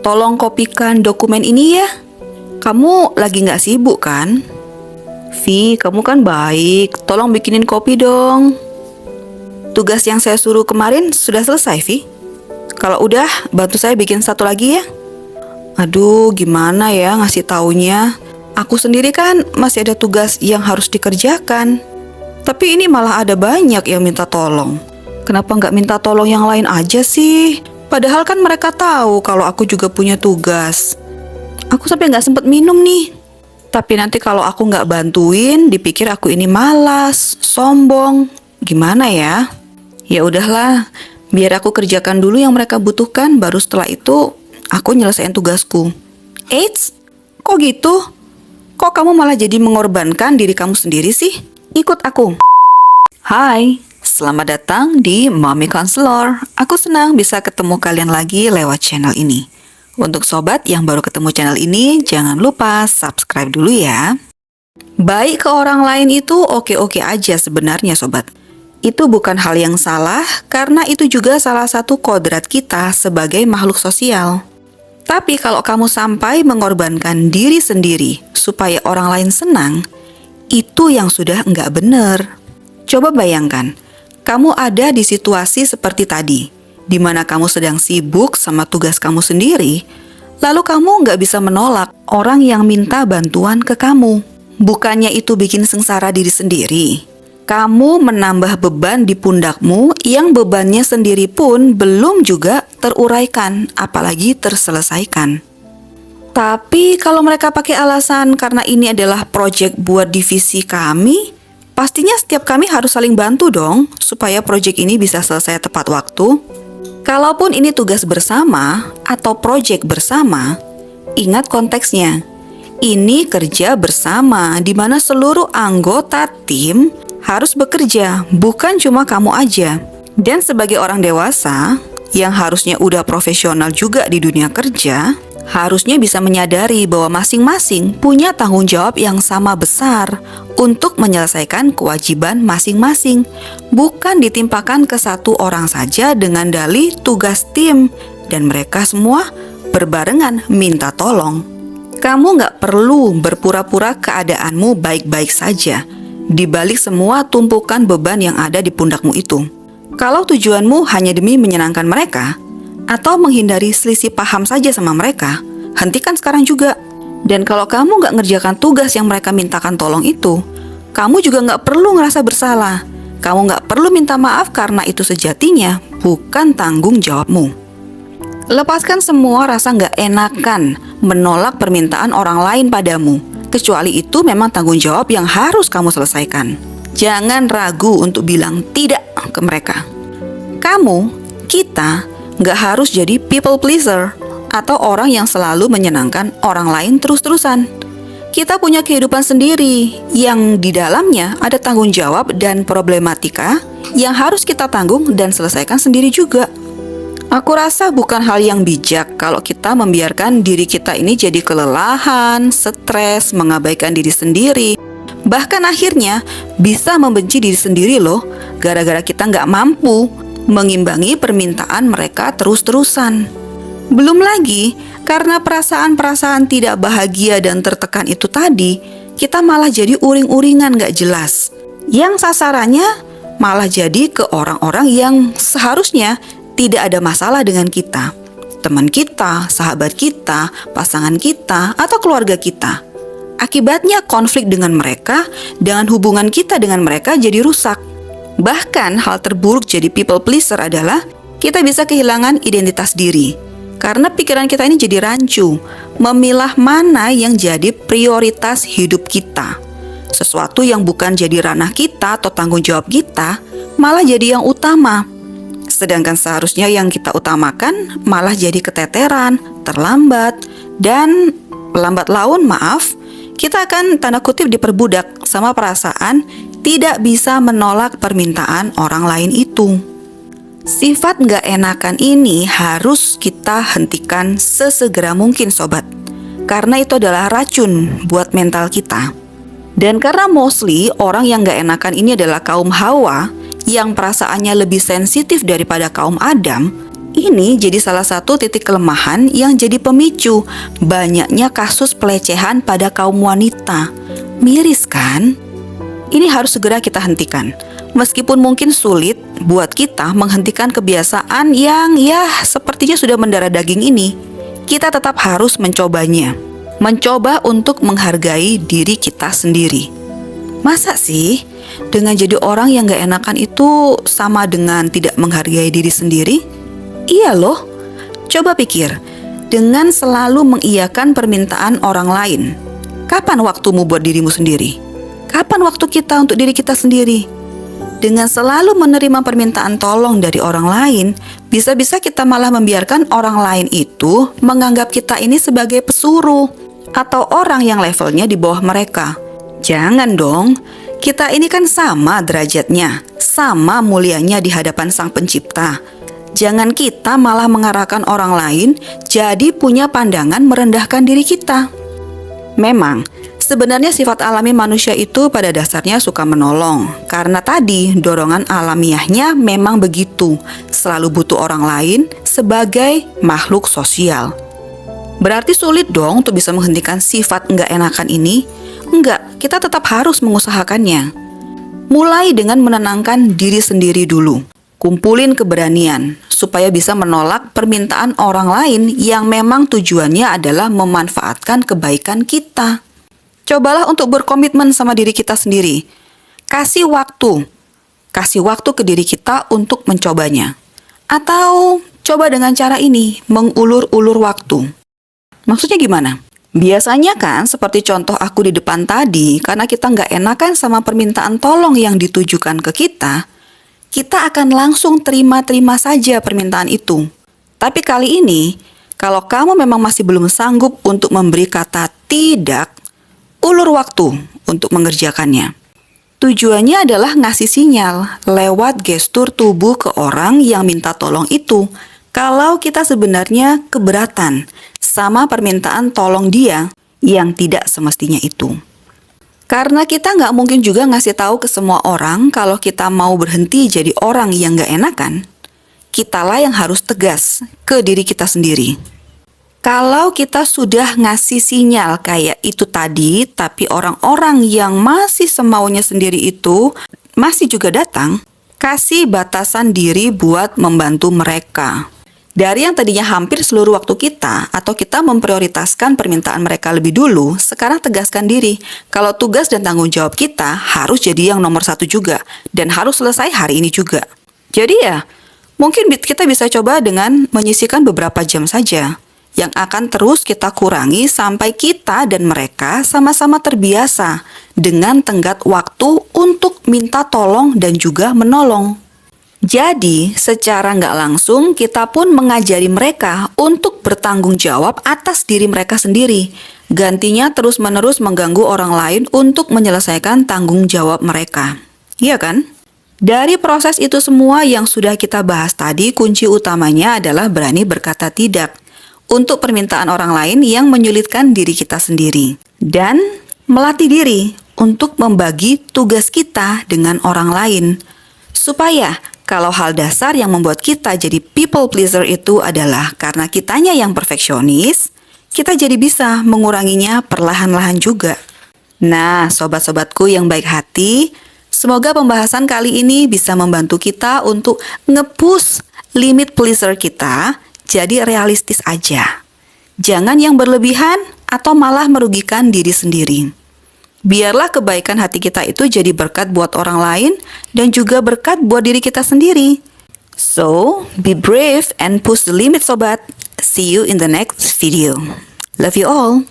tolong kopikan dokumen ini ya. Kamu lagi nggak sibuk kan? Vi, kamu kan baik, tolong bikinin kopi dong. Tugas yang saya suruh kemarin sudah selesai, Vi? Kalau udah, bantu saya bikin satu lagi ya. Aduh, gimana ya ngasih taunya? Aku sendiri kan masih ada tugas yang harus dikerjakan. Tapi ini malah ada banyak yang minta tolong. Kenapa nggak minta tolong yang lain aja sih? Padahal kan mereka tahu kalau aku juga punya tugas. Aku sampai nggak sempet minum nih. Tapi nanti kalau aku nggak bantuin, dipikir aku ini malas, sombong. Gimana ya? Ya udahlah, biar aku kerjakan dulu yang mereka butuhkan, baru setelah itu aku nyelesain tugasku. Eits, kok gitu? Kok kamu malah jadi mengorbankan diri kamu sendiri sih? Ikut aku. Hai, selamat datang di Mommy Counselor. Aku senang bisa ketemu kalian lagi lewat channel ini. Untuk sobat yang baru ketemu channel ini, jangan lupa subscribe dulu ya. Baik ke orang lain itu oke-oke aja sebenarnya sobat. Itu bukan hal yang salah karena itu juga salah satu kodrat kita sebagai makhluk sosial. Tapi kalau kamu sampai mengorbankan diri sendiri supaya orang lain senang, itu yang sudah nggak benar. Coba bayangkan, kamu ada di situasi seperti tadi, di mana kamu sedang sibuk sama tugas kamu sendiri, lalu kamu nggak bisa menolak orang yang minta bantuan ke kamu. Bukannya itu bikin sengsara diri sendiri? Kamu menambah beban di pundakmu yang bebannya sendiri pun belum juga teruraikan, apalagi terselesaikan. Tapi kalau mereka pakai alasan karena ini adalah proyek buat divisi kami, pastinya setiap kami harus saling bantu dong, supaya proyek ini bisa selesai tepat waktu. Kalaupun ini tugas bersama atau proyek bersama, ingat konteksnya. Ini kerja bersama, di mana seluruh anggota tim harus bekerja, bukan cuma kamu aja. Dan sebagai orang dewasa yang harusnya udah profesional juga di dunia kerja, harusnya bisa menyadari bahwa masing-masing punya tanggung jawab yang sama besar untuk menyelesaikan kewajiban masing-masing, bukan ditimpakan ke satu orang saja dengan dalih tugas tim dan mereka semua berbarengan minta tolong. Kamu nggak perlu berpura-pura keadaanmu baik-baik saja di balik semua tumpukan beban yang ada di pundakmu itu. Kalau tujuanmu hanya demi menyenangkan mereka, atau menghindari selisih paham saja sama mereka, hentikan sekarang juga. Dan kalau kamu nggak ngerjakan tugas yang mereka mintakan tolong itu, kamu juga nggak perlu ngerasa bersalah. Kamu nggak perlu minta maaf karena itu sejatinya bukan tanggung jawabmu. Lepaskan semua rasa nggak enakan menolak permintaan orang lain padamu. Kecuali itu memang tanggung jawab yang harus kamu selesaikan. Jangan ragu untuk bilang tidak ke mereka. Kamu, kita, nggak harus jadi people pleaser atau orang yang selalu menyenangkan orang lain terus-terusan. Kita punya kehidupan sendiri yang di dalamnya ada tanggung jawab dan problematika yang harus kita tanggung dan selesaikan sendiri juga. Aku rasa bukan hal yang bijak kalau kita membiarkan diri kita ini jadi kelelahan, stres, mengabaikan diri sendiri. Bahkan akhirnya bisa membenci diri sendiri loh, gara-gara kita nggak mampu mengimbangi permintaan mereka terus-terusan. Belum lagi, karena perasaan-perasaan tidak bahagia dan tertekan itu tadi, kita malah jadi uring-uringan nggak jelas. Yang sasarannya malah jadi ke orang-orang yang seharusnya tidak ada masalah dengan kita, teman kita, sahabat kita, pasangan kita, atau keluarga kita. Akibatnya konflik dengan mereka dan hubungan kita dengan mereka jadi rusak. Bahkan hal terburuk jadi people pleaser adalah kita bisa kehilangan identitas diri. Karena pikiran kita ini jadi rancu, memilah mana yang jadi prioritas hidup kita. Sesuatu yang bukan jadi ranah kita atau tanggung jawab kita, malah jadi yang utama. Sedangkan seharusnya yang kita utamakan malah jadi keteteran, terlambat, dan lambat laun kita akan tanda kutip diperbudak sama perasaan tidak bisa menolak permintaan orang lain itu. Sifat nggak enakan ini harus kita hentikan sesegera mungkin sobat, karena itu adalah racun buat mental kita. Dan karena mostly orang yang nggak enakan ini adalah kaum Hawa, yang perasaannya lebih sensitif daripada kaum Adam, Ini jadi salah satu titik kelemahan yang jadi pemicu banyaknya kasus pelecehan pada kaum wanita. Miris kan? Ini harus segera kita hentikan. Meskipun mungkin sulit buat kita menghentikan kebiasaan yang sepertinya sudah mendarah daging ini, kita tetap harus mencobanya. Mencoba untuk menghargai diri kita sendiri. Masa sih dengan jadi orang yang gak enakan itu sama dengan tidak menghargai diri sendiri? Iya loh, coba pikir, dengan selalu mengiyakan permintaan orang lain, kapan waktumu buat dirimu sendiri? Kapan waktu kita untuk diri kita sendiri? Dengan selalu menerima permintaan tolong dari orang lain, bisa-bisa kita malah membiarkan orang lain itu menganggap kita ini sebagai pesuruh atau orang yang levelnya di bawah mereka. Jangan dong, kita ini kan sama derajatnya, sama mulianya di hadapan Sang Pencipta. Jangan kita malah mengarahkan orang lain jadi punya pandangan merendahkan diri kita. Memang, sebenarnya sifat alami manusia itu pada dasarnya suka menolong. Karena tadi dorongan alamiahnya memang begitu, selalu butuh orang lain sebagai makhluk sosial. Berarti sulit dong untuk bisa menghentikan sifat enggak enakan ini? Enggak, kita tetap harus mengusahakannya. Mulai dengan menenangkan diri sendiri dulu. Kumpulin keberanian supaya bisa menolak permintaan orang lain yang memang tujuannya adalah memanfaatkan kebaikan kita. Cobalah untuk berkomitmen sama diri kita sendiri. Kasih waktu ke diri kita untuk mencobanya. Atau coba dengan cara ini, mengulur-ulur waktu. Maksudnya gimana? Biasanya kan seperti contoh aku di depan tadi, karena kita nggak enakan sama permintaan tolong yang ditujukan ke kita akan langsung terima-terima saja permintaan itu. Tapi kali ini, kalau kamu memang masih belum sanggup untuk memberi kata tidak, ulur waktu untuk mengerjakannya. Tujuannya adalah ngasih sinyal lewat gestur tubuh ke orang yang minta tolong itu, kalau kita sebenarnya keberatan sama permintaan tolong dia yang tidak semestinya itu. Karena kita nggak mungkin juga ngasih tahu ke semua orang kalau kita mau berhenti jadi orang yang nggak enakan, kitalah yang harus tegas ke diri kita sendiri. Kalau kita sudah ngasih sinyal kayak itu tadi, tapi orang-orang yang masih semaunya sendiri itu masih juga datang, kasih batasan diri buat membantu mereka. Dari yang tadinya hampir seluruh waktu kita, atau kita memprioritaskan permintaan mereka lebih dulu, sekarang tegaskan diri kalau tugas dan tanggung jawab kita harus jadi yang nomor 1 juga, dan harus selesai hari ini juga. Jadi mungkin kita bisa coba dengan menyisihkan beberapa jam saja, yang akan terus kita kurangi sampai kita dan mereka sama-sama terbiasa dengan tenggat waktu untuk minta tolong dan juga menolong. Jadi, secara nggak langsung kita pun mengajari mereka untuk bertanggung jawab atas diri mereka sendiri. Gantinya terus-menerus mengganggu orang lain untuk menyelesaikan tanggung jawab mereka. Iya kan? Dari proses itu semua yang sudah kita bahas tadi, kunci utamanya adalah berani berkata tidak untuk permintaan orang lain yang menyulitkan diri kita sendiri. Dan melatih diri untuk membagi tugas kita dengan orang lain. Supaya kalau hal dasar yang membuat kita jadi people pleaser itu adalah karena kitanya yang perfeksionis, kita jadi bisa menguranginya perlahan-lahan juga. Nah, sobat-sobatku yang baik hati, semoga pembahasan kali ini bisa membantu kita untuk nge-push limit pleaser kita jadi realistis aja. Jangan yang berlebihan atau malah merugikan diri sendiri. Biarlah kebaikan hati kita itu jadi berkat buat orang lain dan juga berkat buat diri kita sendiri. So, be brave and push the limit sobat. See you in the next video. Love you all.